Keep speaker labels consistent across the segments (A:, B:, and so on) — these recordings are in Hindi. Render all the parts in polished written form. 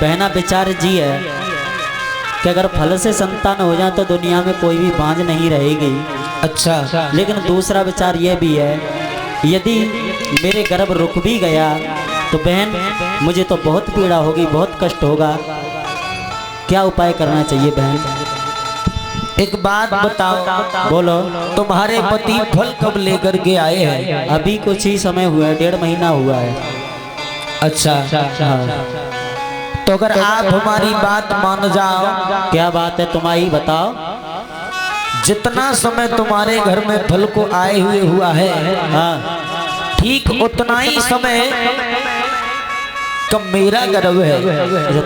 A: बहना विचार जी है कि अगर फल से संतान हो जाए तो दुनिया में कोई भी बांझ नहीं रहेगी।
B: अच्छा,
A: लेकिन दूसरा विचार यह भी है, यदि मेरे गर्भ रुक भी गया तो बहन मुझे तो बहुत पीड़ा होगी, बहुत कष्ट होगा। क्या उपाय करना चाहिए बहन?
B: एक बात बताओ,
A: बोलो।
B: तुम्हारे पति फल कब लेकर के आए हैं?
A: अभी कुछ ही समय हुआ है, 1.5 महीना हुआ है।
B: अच्छा,
A: हाँ।
B: तो अगर आप हमारी बात मान जाओ।
A: क्या बात है तुम्हारी, बताओ।
B: जितना समय तुम्हारे घर में फल को आए हुए हुआ है,
A: हाँ,
B: ठीक उतना ही समय कब मेरा गर्भ है।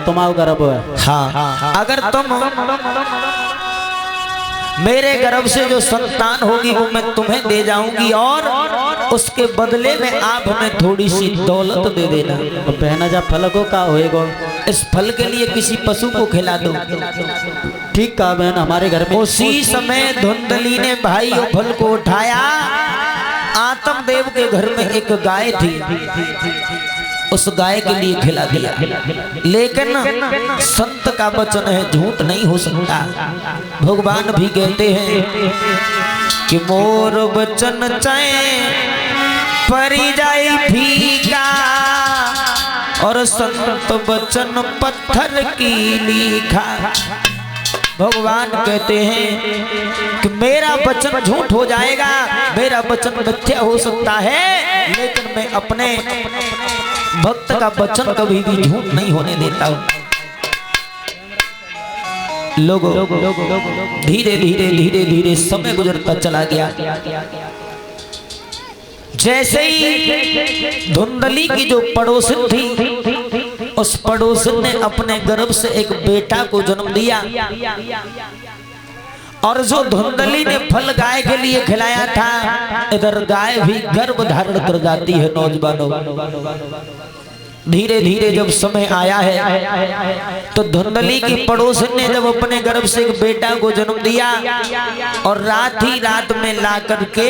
A: तुम्हारा गर्भ है।
B: हाँ, अगर तुम मेरे गर्भ से जो संतान होगी वो मैं तुम्हें दे जाऊंगी और उसके बदले में आप हमें थोड़ी सी दौलत दे देना।
A: तो बहना जा फल को का होएगा?
B: इस फल के लिए किसी पशु को खिला दो।
A: ठीक कहा बहन, हमारे घर में
B: उसी समय धुंधली ने भाई वो फल को उठाया। आत्मदेव के घर में एक गाय थी, उस गाय के लिए खिला दिया। लेकिन संत का वचन है, झूठ नहीं हो सकता। भगवान भी कहते हैं कि मोर वचन चाहे परी जाए फीका और संत वचन पत्थर की लिखा। भगवान कहते हैं कि मेरा वचन झूठ हो जाएगा, मेरा वचन मिथ्या हो सकता है, लेकिन मैं अपने भक्त का वचन कभी भी झूठ नहीं होने देता हूं। लोगों, धीरे धीरे धीरे धीरे समय गुजरता चला गया। जैसे ही धुंधली की जो पड़ोसन थी, उस पड़ोसन ने अपने गर्भ से एक बेटा को जन्म दिया। और जो धुंधली ने फल गाय के लिए खिलाया था, इधर गाय भी गर्भ धारण कर जाती है। नौजवानों, धीरे धीरे जब समय आया है तो धुंधली की पड़ोसन ने जब अपने गर्भ से एक बेटा को जन्म दिया और रात ही रात में ला करके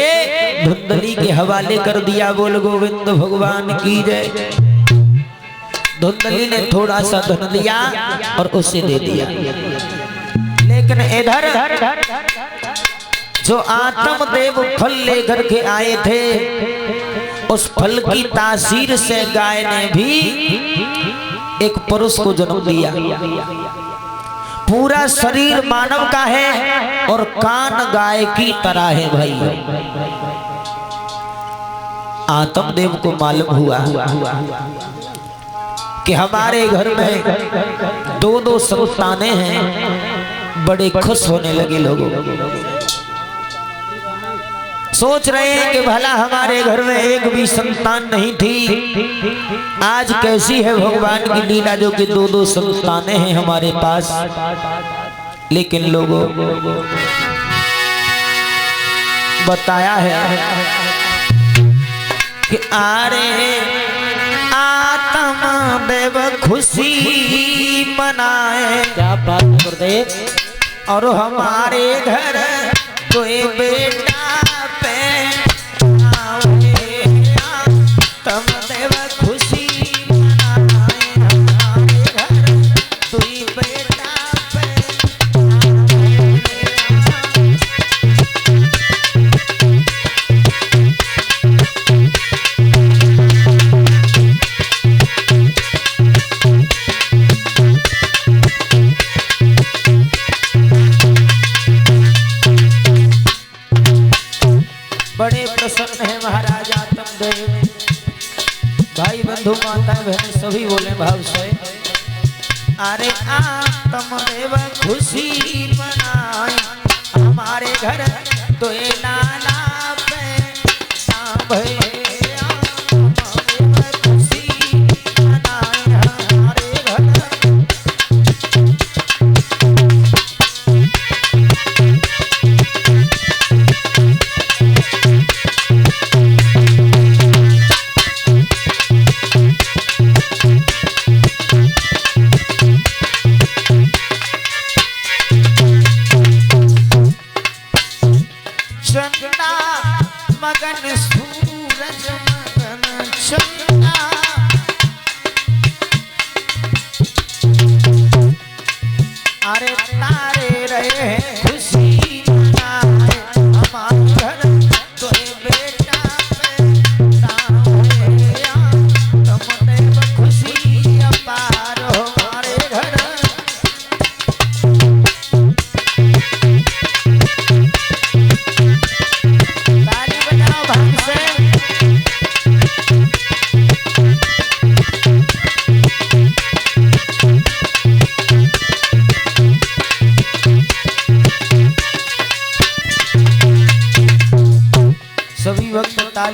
B: धुंधली के हवाले कर दिया। बोल गोविंद भगवान की जय। धुंधली ने थोड़ा सा धन दिया और उसे दे दिया। लेकिन इधर जो आत्मदेव फल लेकर के आए थे, उस फल की तासीर से गाय ने भी एक पुरुष को जन्म दिया। पूरा शरीर मानव का है और कान गाय की तरह है। भाई, आत्मदेव को मालूम हुआ कि हमारे घर में दो संतानें हैं। बड़े खुश होने लगे लोगों। सोच रहे हैं कि भला हमारे घर में एक भी संतान नहीं थी, आज कैसी है भगवान की लीला जो कि दो संतानें हैं हमारे पास। लेकिन लोगों, बताया है कि आरे आत्मदेव खुशी मनाए।
A: क्या बात है गुरुदेव।
B: और हमारे घर तो बेटा आत्मदेव खुशी मनाए। हमारे घर तो बेटा बड़े प्रसन्न है महाराज आत्मदेव। भाई बंधु माताएं बहनें सभी बोले भाव से, अरे आत्मदेव खुशी मनाए। हमारे घर तो ये लाला पे सांभे। आत्मदेव खुशी मनाए हमारे घर। मगन सूर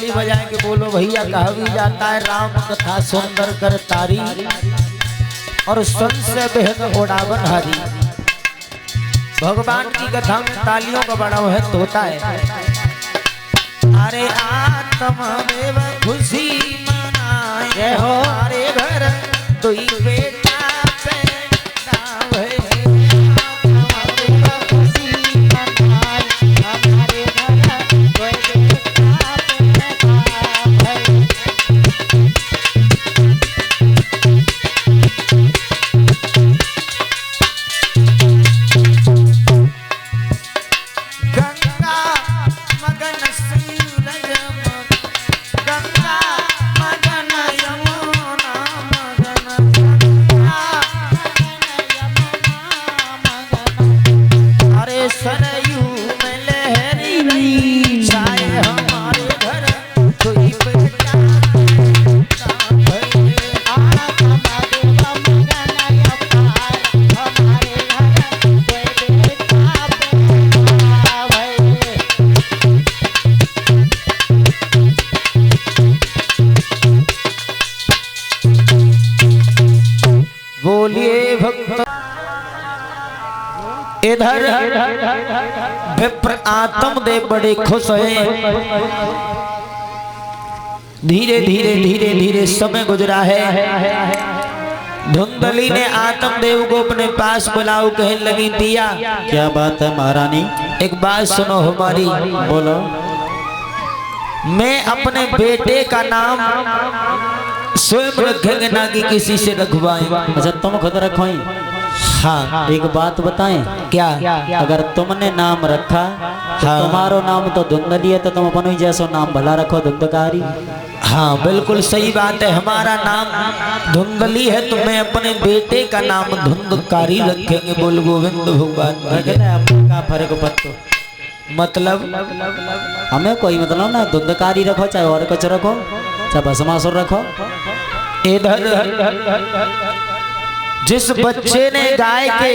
B: ताली बजा के बोलो भैया। कहा भी जाता है राम कथा सुंदर कर तारी और सुन से बेहद उड़ावन हारी। भगवान की कथा में तालियों का बड़ा महत्व होता है। अरे आत्मदेव खुशी मनाए हो हमारे घर दुई बेटा पैदा भये। आत्मदेव खुशी मनाए हमारे घर दुई बेटा पैदा भये। बोलिए भक्त। इधर विप्र आत्मदेव बड़े खुश हैं। धीरे धीरे धीरे धीरे समय गुजरा है। धुंधली ने आत्मदेव को अपने पास बुलाओ, कहने लगी दिया
A: क्या बात है महारानी?
B: एक बात सुनो हमारी।
A: बोलो।
B: मैं अपने बेटे का नाम स्वयं रखेंगे ना कि किसी से रखवाएं।
A: अच्छा तुम खुद रखो ही?
B: हाँ।
A: एक बात बताएं,
B: क्या?
A: अगर तुमने नाम रखा तो
B: हाँ।
A: तुम्हारो नाम तो धुंधली है, तो तुम अपन ही जैसो नाम भला रखो धुंधकारी।
B: हाँ बिल्कुल सही बात है। हमारा नाम धुंधली है तो मैं अपने बेटे का नाम धुंधकारी रखेंगे। बोल गोविंद भगवान।
A: का फर्क पत्तो
B: मतलब
A: हमें कोई मतलब ना, धुंधकारी रखो चाहे और कुछ रखो, चाहे भस्मासुर रखो।
B: इधर जिस बच्चे ने गाय के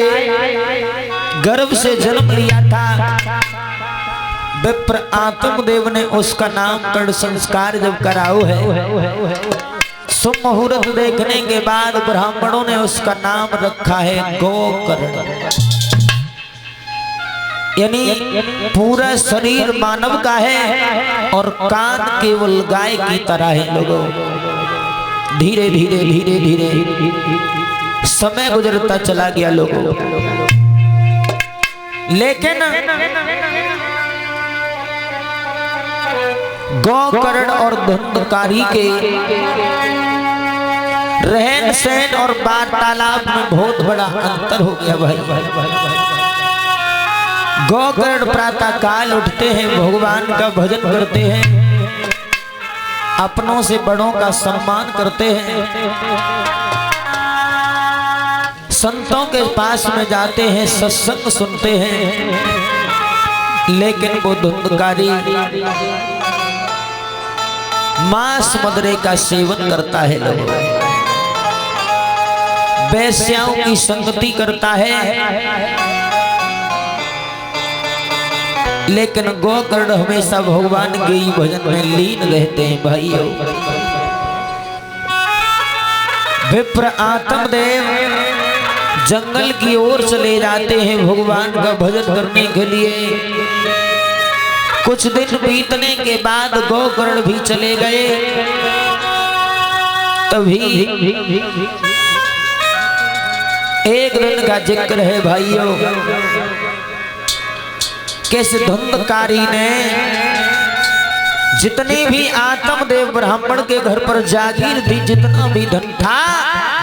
B: गर्भ से जन्म लिया था, विप्र आत्मदेव ने उसका नामकरण संस्कार जब कराओ है, शुभ मुहूर्त देखने के बाद ब्राह्मणों ने उसका नाम रखा है गोकर्ण। यानी पूरा शरीर मानव का है और कान केवल गाय की तरह है। लोगों धीरे धीरे धीरे धीरे समय गुजरता चला गया लोगों, लेकिन गोकर्ण और धुंधकारी के रहन सहन और वार्तालाप में बहुत बड़ा अंतर हो गया भाई। गोकर्ण प्रातः काल उठते हैं, भगवान का भजन करते हैं, अपनों से बड़ों का सम्मान करते हैं, संतों के पास में जाते हैं, सत्संग सुनते हैं। लेकिन वो धुंधकारी मांस मदरे का सेवन करता है, लोगों वैश्याओं की संगति करता है। लेकिन गोकर्ण हमेशा भगवान के ही भजन में लीन रहते हैं भाइयों। विप्र आत्मदेव जंगल की ओर चले जाते हैं भगवान का भजन करने के लिए। कुछ दिन बीतने के बाद गोकर्ण भी चले गए। तभी एक दिन का जिक्र है भाइयों, किस धुंधकारी ने जितने भी आत्मदेव ब्राह्मण के घर पर जागीर थी, जितना भी धन था,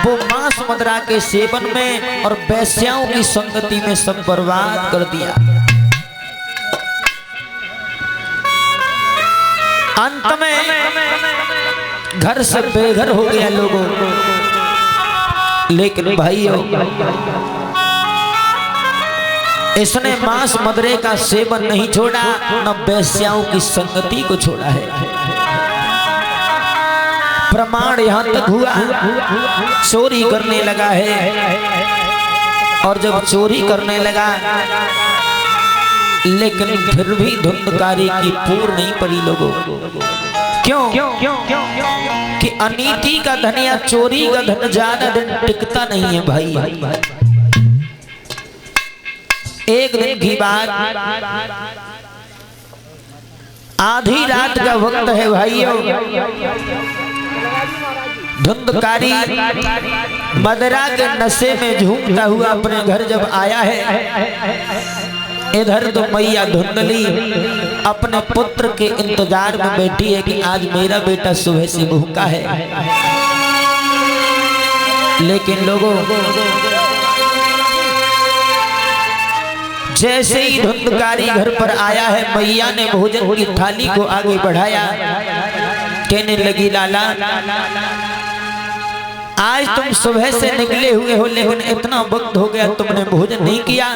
B: वो मांस मदिरा के सेवन में और वैश्याओं की संगति में सब बर्बाद कर दिया। अंत में घर से बेघर हो गया लोगों। लेकिन भाइयों इसने मांस मदिरे का सेवन नहीं छोड़ा, न वैश्याओं की संगति को छोड़ा है। प्रमाण यहां तक हुआ चोरी करने लगा है, और जब चोरी करने लगा लेकिन फिर भी धुंधकारी की पूर नहीं पड़ी लोगों। क्यों कि अनीति का धन या चोरी का धन ज्यादा दिन टिकता नहीं है भाई। एक दिन की बात, आधी रात का वक्त है भाइयों, धुंधकारी मदरा के नशे में झूमता हुआ अपने घर जब आया है, इधर तो मैया धुंधली अपने पुत्र के इंतजार में बैठी है कि आज मेरा बेटा सुबह से भूखा है। लेकिन लोगों, जैसे ही धुंधकारी घर पर आया है, मैया ने भोजन की थाली को आगे बढ़ाया, कहने लगी लाला आज तुम सुबह से निकले हुए हो लेकिन इतना वक्त हो गया तुमने भोजन नहीं किया।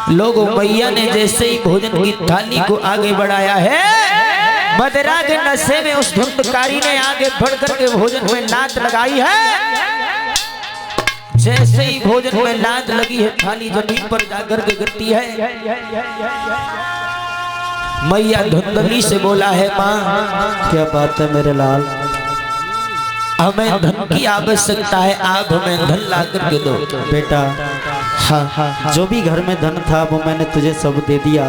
B: लोगों, मैया ने जैसे ही भोजन की थाली को आगे बढ़ाया है, मदरा के नशे में उस धुंधकारी ने आगे बढ़ करके भोजन में लात लगाई है। जैसे ही भोजन में लात लगी है, थाली जमीन पर जाकर के गिरती है। मैया धुंधली से बोला है, माँ
A: क्या बात है मेरे लाल,
B: हमें धन की आवश्यकता है, आप हमें धन ला करके दो।
A: बेटा
B: हाँ,
A: जो भी घर में धन था वो मैंने तुझे सब दे दिया।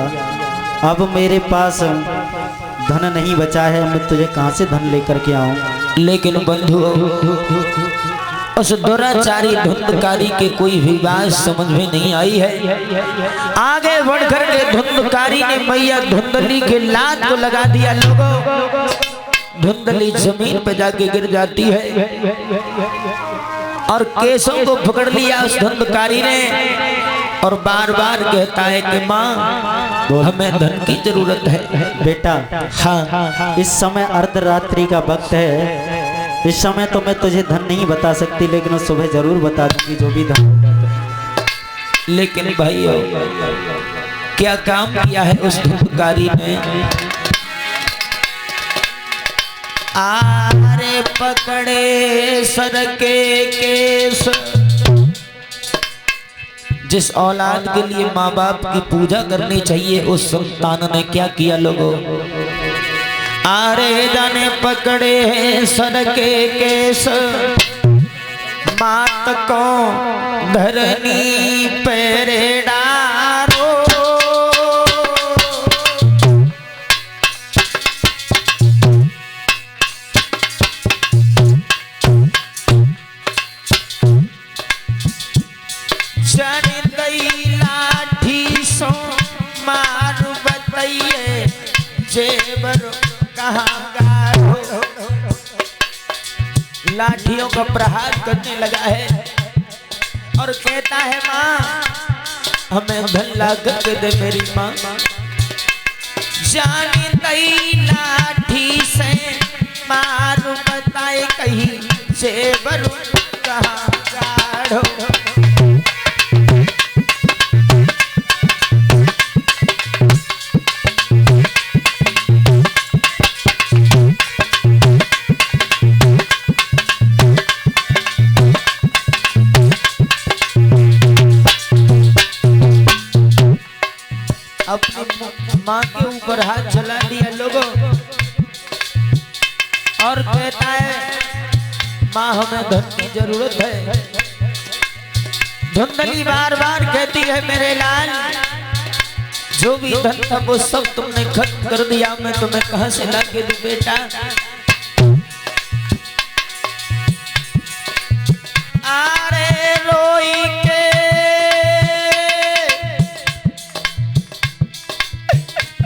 A: अब मेरे पास धन नहीं बचा है, मैं तुझे कहाँ से धन लेकर के आऊँ।
B: लेकिन बंधु, उस दुराचारी धुंधकारी के कोई भी बात समझ में नहीं आई है। आगे बढ़कर के धुंधकारी ने मैया धुंधली के लात को लगा दिया। लोगों, धुंधली जमीन पे जाके गिर जाती है और केसों को पकड़ लिया उस धुंधकारी ने और बार बार कहता है कि माँ हमें धन की जरूरत है।
A: बेटा
B: हाँ,
A: इस समय अर्धरात्रि का वक्त है, इस समय तो मैं तुझे धन नहीं बता सकती, लेकिन सुबह जरूर बता दूंगी जो भी धन।
B: लेकिन भाइयों, क्या काम किया है उस धुंधकारी ने। आरे पकड़े सर के केस, जिस औलाद के लिए माँ बाप की पूजा करनी चाहिए उस संतान ने क्या किया। लोगों, आरे जाने पकड़े सर के केस, मात को धरनी पैरे डारो। जन दई लाठी सो मारू बताइए जेबर कहाँ गाड़ो। लाठियों का प्रहार करने लगा है और कहता है, माँ हमें धन ला करके दे मेरी माँ। जानी तई लाठी से मारू बताए कहीं जेबर कहाँ गाड़ो। अपनी माँ के ऊपर हाथ चला दिया लोगों और कहता है, माँ हमें धन की जरूरत है। धुंधली बार बार कहती है, मेरे लाल जो भी धन था वो सब तुमने खत्म कर दिया, मैं तुम्हें कहां से ला के दूं बेटा। आरे रोई के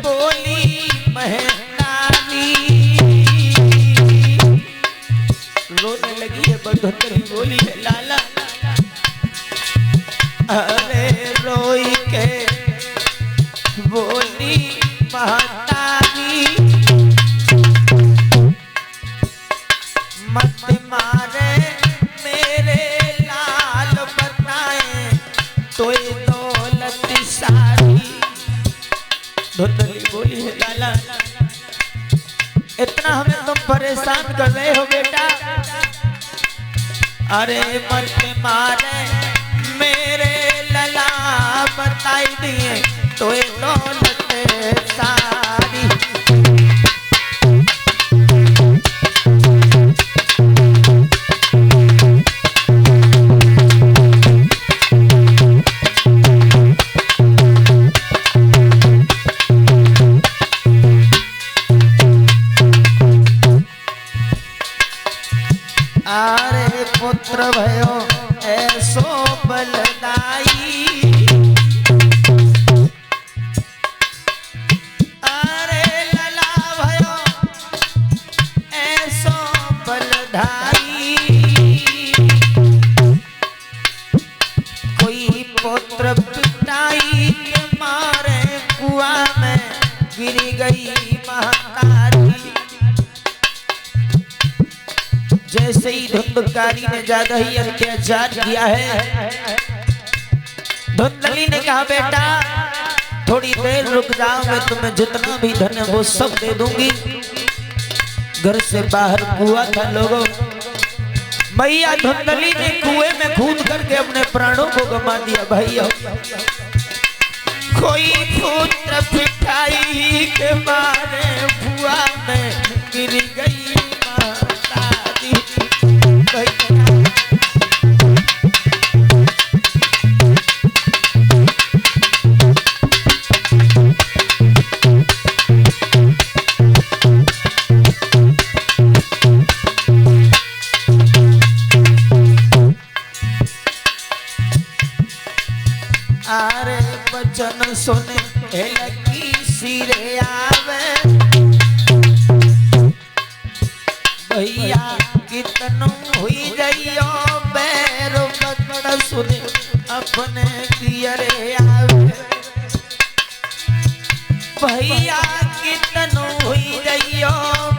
B: बोली महनारी, रोने लगी है बंधुरी बोली है लाला। अरे रोई के बोली महतारी, मत मारे मेरे लाल बताए तो दौलत सारी। धुंधली बोली है लाला, इतना हमें तुम परेशान कर रहे हो बेटा। अरे मत मारे मेरे लला बताई दिए तो दौलत सारी। पुत्र भयो ऐसो बलदाई। अरे लला भयो ऐसो बलदाई। कोई पुत्र पिटाई के मारे कुआं में गिर गई महतारी। जैसे ही धुंधकारी ने ज्यादा ही अत्याचार किया है, धुंधली ने कहा बेटा थोड़ी देर रुक जाओ, मैं तुम्हें जितना भी धन है वो सब दे दूंगी। घर से बाहर कुआं था लोगों। मैया धुंधली ने कुएं में कूद करके अपने प्राणों को गंवा दिया। भैया कोई पुत्र पिटाई के मारे कुआं में गिर गई माताजी। आरे बचन सुने लगी सिरे आवे। भैया कितनो हुई जाइयो बैर बचन सुने अपने कियरे आवे। भैया कितनो हुई जाइयो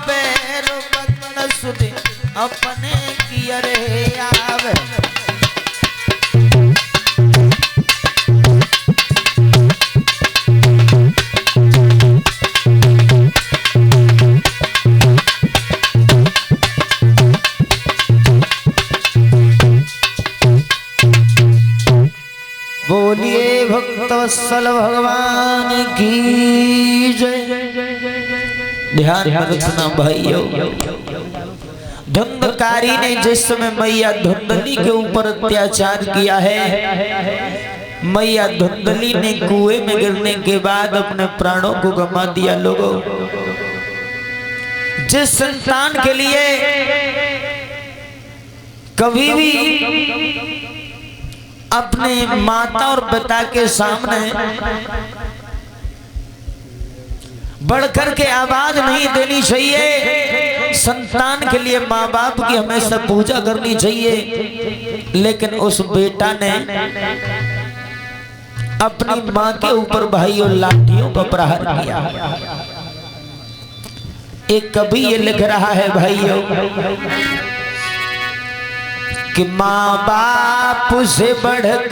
B: बैर बचन सुने अपने कियरे आवे। बोलिए भक्तवत्सल भगवान की जय। ध्यान रखना भाइयों, धुंधकारी ने जिस समय मैया धुंधली के ऊपर अत्याचार किया है, मैया धुंधली ने कुएं में गिरने के बाद अपने प्राणों को गंवा दिया। लोगों जिस संतान के लिए कभी भी अपने माता और पिता के सामने बढ़कर के आवाज नहीं देनी चाहिए। संतान के लिए माँ बाप की हमेशा पूजा करनी चाहिए। लेकिन उस बेटा ने अपनी माँ के ऊपर भाइयों लाठियों का प्रहार किया। एक कवि ये लिख रहा है भाइयों कि माँ बाप से बढ़कर